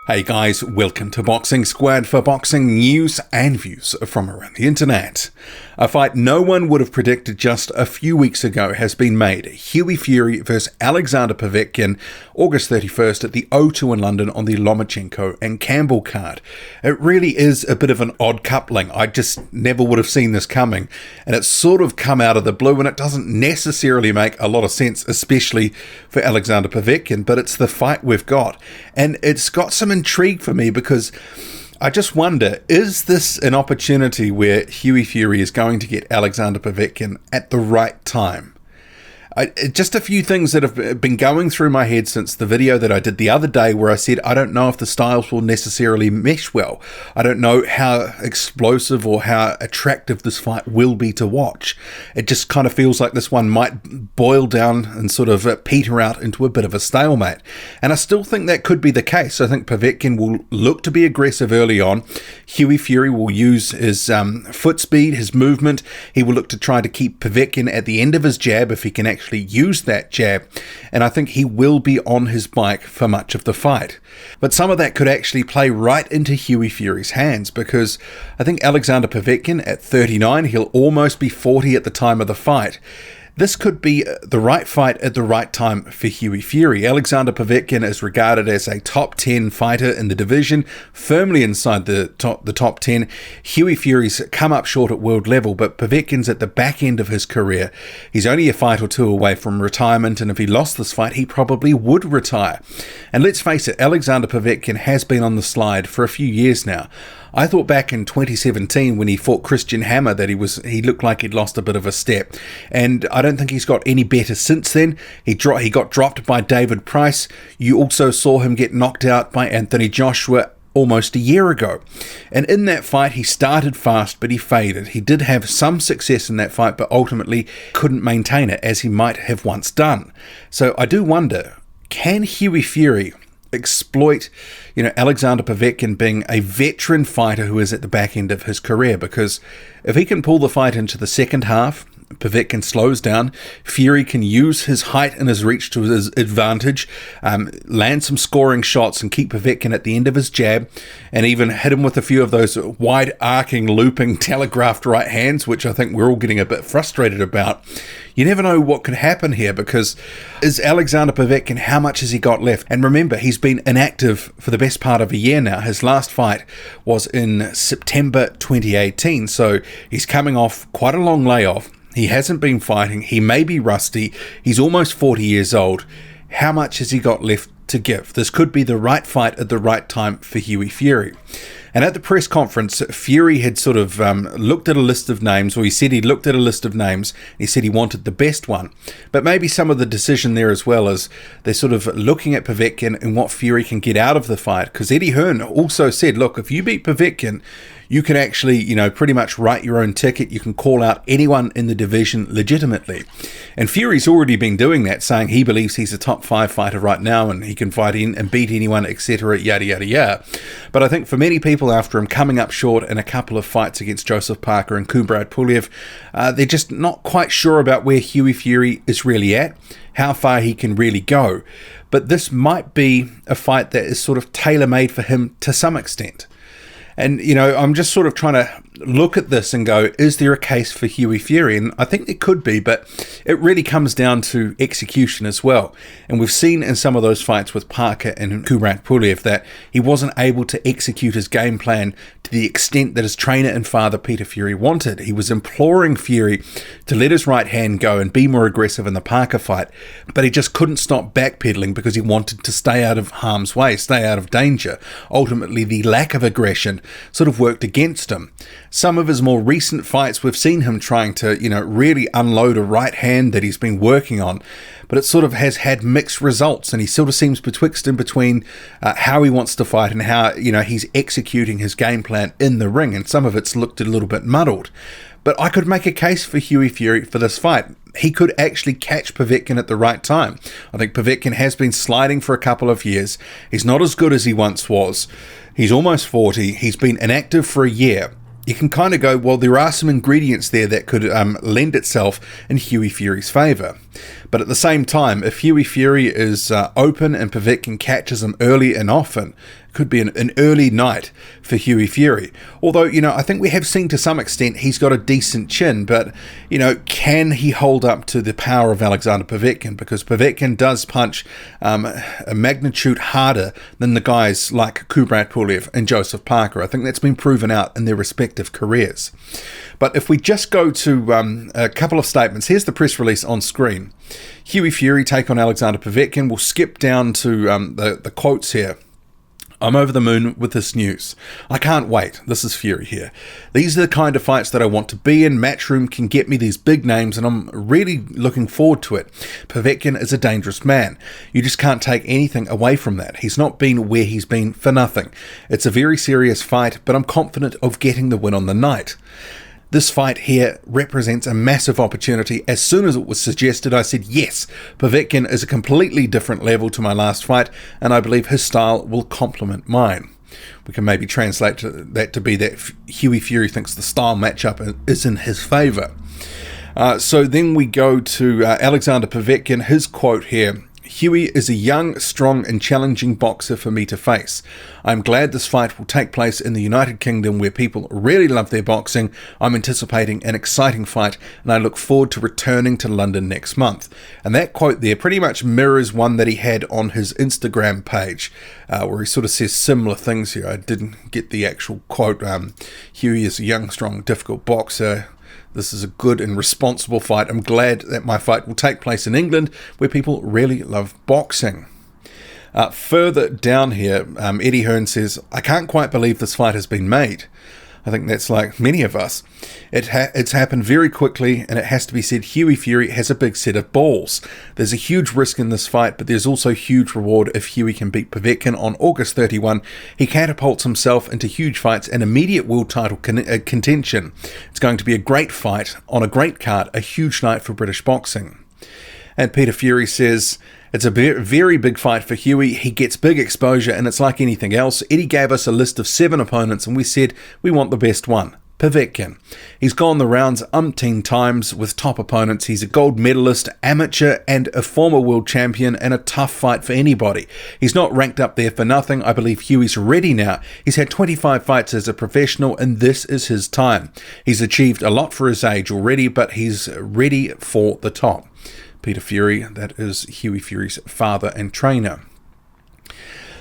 Hey guys, welcome to Boxing Squad for boxing news and views from around the internet. A fight no one would have predicted just a few weeks ago has been made. Hughie Fury vs Alexander Povetkin, August 31st at the O2 in London on the Lomachenko and Campbell card. It really is a bit of an odd coupling. I just never would have seen this coming, and it's sort of come out of the blue, and it doesn't necessarily make a lot of sense, especially for Alexander Povetkin, but it's the fight we've got, and it's got some intrigue for me because I just wonder, is this an opportunity where Hughie Fury is going to get Alexander Povetkin at the right time? Just a few things that have been going through my head since the video that I did the other day where I said I don't know if the styles will necessarily mesh well. I don't know how explosive or how attractive this fight will be to watch. It just kind of feels like this one might boil down and sort of peter out into a bit of a stalemate. And I still think that could be the case. I think Povetkin will look to be aggressive early on. Hughie Fury will use his foot speed, his movement. He will look to try to keep Povetkin at the end of his jab if he can actually use that jab, and I think he will be on his bike for much of the fight. But some of that could actually play right into Hughie Fury's hands, because I think Alexander Povetkin at 39, he'll almost be 40 at the time of the fight. This could be the right fight at the right time for Hughie Fury. Alexander Povetkin is regarded as a top 10 fighter in the division, firmly inside the top 10. Hughie Fury's come up short at world level, but Povetkin's at the back end of his career. He's only a fight or two away from retirement, and if he lost this fight, he probably would retire. And let's face it, Alexander Povetkin has been on the slide for a few years now. I thought back in 2017 when he fought Christian Hammer that he looked like he'd lost a bit of a step, and I don't think he's got any better since then. He got dropped by David Price. You also saw him get knocked out by Anthony Joshua almost a year ago. And in that fight, he started fast, but he faded. He did have some success in that fight, but ultimately couldn't maintain it as he might have once done. So I do wonder, can Hughie Fury exploit, Alexander Povetkin being a veteran fighter who is at the back end of his career? Because if he can pull the fight into the second half, Povetkin slows down, Fury can use his height and his reach to his advantage, land some scoring shots and keep Povetkin at the end of his jab, and even hit him with a few of those wide arcing, looping, telegraphed right hands, which I think we're all getting a bit frustrated about. You never know what could happen here, because is Alexander Povetkin, how much has he got left? And remember, he's been inactive for the best part of a year now. His last fight was in September 2018, so he's coming off quite a long layoff. He hasn't been fighting. He may be rusty. He's almost 40 years old. How much has he got left to give? This could be the right fight at the right time for Hughie Fury. And at the press conference, Fury had sort of looked at a list of names, or he said he looked at a list of names, and he said he wanted the best one. But maybe some of the decision there as well is they're sort of looking at Povetkin and what Fury can get out of the fight. Because Eddie Hearn also said, look, if you beat Povetkin, you can actually, pretty much write your own ticket. You can call out anyone in the division legitimately. And Fury's already been doing that, saying he believes he's a top 5 fighter right now and he can fight in and beat anyone, etc., yada, yada, yada. But I think for many people, after him coming up short in a couple of fights against Joseph Parker and Kubrat Pulev, they're just not quite sure about where Hughie Fury is really at, how far he can really go. But this might be a fight that is sort of tailor-made for him to some extent. And, I'm just sort of trying to look at this and go, is there a case for Hughie Fury? And I think there could be, but it really comes down to execution as well. And we've seen in some of those fights with Parker and Kubrat Pulev that he wasn't able to execute his game plan to the extent that his trainer and father, Peter Fury, wanted. He was imploring Fury to let his right hand go and be more aggressive in the Parker fight, but he just couldn't stop backpedaling because he wanted to stay out of harm's way, stay out of danger. Ultimately, the lack of aggression sort of worked against him. Some of his more recent fights, we've seen him trying to, really unload a right hand that he's been working on, but it sort of has had mixed results, and he sort of seems betwixt in between how he wants to fight and how, he's executing his game plan in the ring, and some of it's looked a little bit muddled. But I could make a case for Hughie Fury for this fight. He could actually catch Povetkin at the right time. I think Povetkin has been sliding for a couple of years. He's not as good as he once was. He's almost 40. He's been inactive for a year. you can kind of go, well, there are some ingredients there that could lend itself in Hughie Fury's favour. But at the same time, if Hughie Fury is open and Povetkin catches him early and often, it could be an early night for Hughie Fury. Although, I think we have seen to some extent he's got a decent chin, but, can he hold up to the power of Alexander Povetkin? Because Povetkin does punch a magnitude harder than the guys like Kubrat Pulev and Joseph Parker. I think that's been proven out in their respective careers. But if we just go to a couple of statements, here's the press release on screen. Hughie Fury take on Alexander Povetkin. We'll skip down to the quotes here. I'm over the moon with this news. I can't wait. This is Fury here. These are the kind of fights that I want to be in. Matchroom can get me these big names, and I'm really looking forward to it. Povetkin is a dangerous man. You just can't take anything away from that. He's not been where he's been for nothing. It's a very serious fight, but I'm confident of getting the win on the night. This fight here represents a massive opportunity. As soon as it was suggested, I said, yes, Povetkin is a completely different level to my last fight, and I believe his style will complement mine. We can maybe translate that to be that Hughie Fury thinks the style matchup is in his favour. So then we go to Alexander Povetkin, his quote here. Hughie is a young, strong and challenging boxer for me to face. I'm glad this fight will take place in the United Kingdom where people really love their boxing. I'm anticipating an exciting fight and I look forward to returning to London next month. And that quote there pretty much mirrors one that he had on his Instagram page where he sort of says similar things here. I didn't get the actual quote. Hughie is a young, strong, difficult boxer. This is a good and responsible fight. I'm glad that my fight will take place in England, where people really love boxing. Further down here, Eddie Hearn says, I can't quite believe this fight has been made. I think that's like many of us. It's happened very quickly, and it has to be said, Hughie Fury has a big set of balls. There's a huge risk in this fight, but there's also huge reward if Hughie can beat Povetkin on August 31. He catapults himself into huge fights and immediate world title contention. It's going to be a great fight on a great card, a huge night for British boxing. And Peter Fury says, it's a very big fight for Hughie. He gets big exposure, and it's like anything else. Eddie gave us a list of 7 opponents, and we said we want the best one, Povetkin. He's gone the rounds umpteen times with top opponents. He's a gold medalist, amateur, and a former world champion, and a tough fight for anybody. He's not ranked up there for nothing. I believe Hughie's ready now. He's had 25 fights as a professional, and this is his time. He's achieved a lot for his age already, but he's ready for the top. Peter Fury, that is Hughie Fury's father and trainer.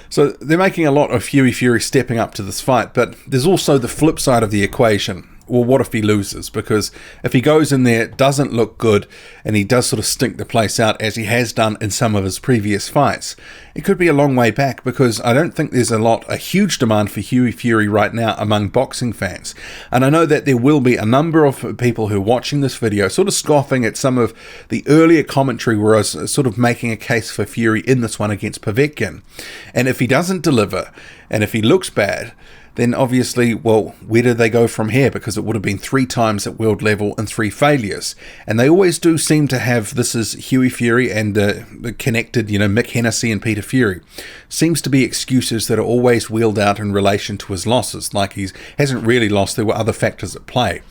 So they're making a lot of Hughie Fury stepping up to this fight, but there's also the flip side of the equation. Well, what if he loses? Because if he goes in there, doesn't look good, and he does sort of stink the place out as he has done in some of his previous fights, it could be a long way back, because I don't think there's a huge demand for Hughie Fury right now among boxing fans. And I know that there will be a number of people who are watching this video sort of scoffing at some of the earlier commentary where I was sort of making a case for Fury in this one against Povetkin. And if he doesn't deliver, and if he looks bad, then obviously, well, where do they go from here? Because it would have been 3 times at world level and 3 failures. And they always do seem to have, this is Hughie Fury and the connected, Mick Hennessy and Peter Fury. Seems to be excuses that are always wheeled out in relation to his losses. Like he hasn't really lost, there were other factors at play.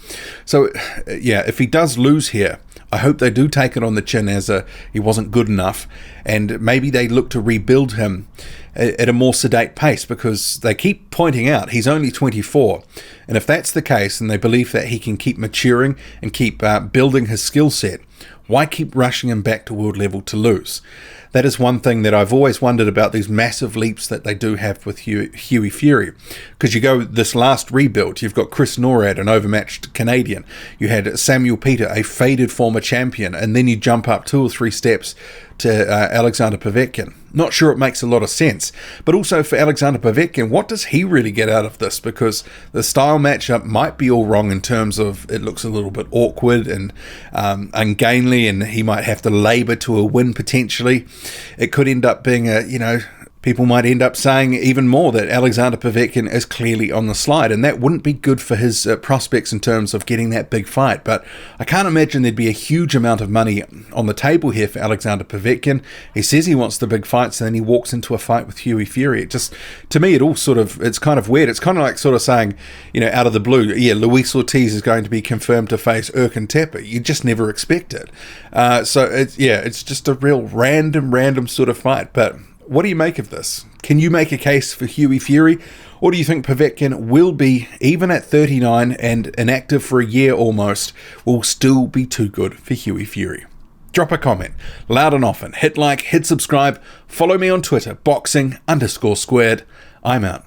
So, yeah, if he does lose here, I hope they do take it on the chin as he wasn't good enough, and maybe they look to rebuild him at a more sedate pace, because they keep pointing out he's only 24, and if that's the case and they believe that he can keep maturing and keep building his skill set, why keep rushing him back to world level to lose? That is one thing that I've always wondered about, these massive leaps that they do have with Hughie Fury. Because you go this last rebuild, you've got Chris Norad, an overmatched Canadian. You had Samuel Peter, a faded former champion. And then you jump up 2 or 3 steps to Alexander Povetkin. Not sure it makes a lot of sense. But also for Alexander Povetkin, what does he really get out of this? Because the style matchup might be all wrong in terms of it looks a little bit awkward and ungainly, and he might have to labour to a win potentially. It could end up being people might end up saying even more that Alexander Povetkin is clearly on the slide, and that wouldn't be good for his prospects in terms of getting that big fight. But I can't imagine there'd be a huge amount of money on the table here for Alexander Povetkin. He says he wants the big fights, and then he walks into a fight with Hughie Fury. It just, to me, it's kind of weird. It's kind of like sort of saying, out of the blue, yeah, Luis Ortiz is going to be confirmed to face Erkan Tepe. You just never expect it. So it's just a real random sort of fight. But what do you make of this? Can you make a case for Hughie Fury? Or do you think Povetkin will be, even at 39 and inactive for a year almost, will still be too good for Hughie Fury? Drop a comment, loud and often. Hit like, hit subscribe. Follow me on Twitter, boxing_squared. I'm out.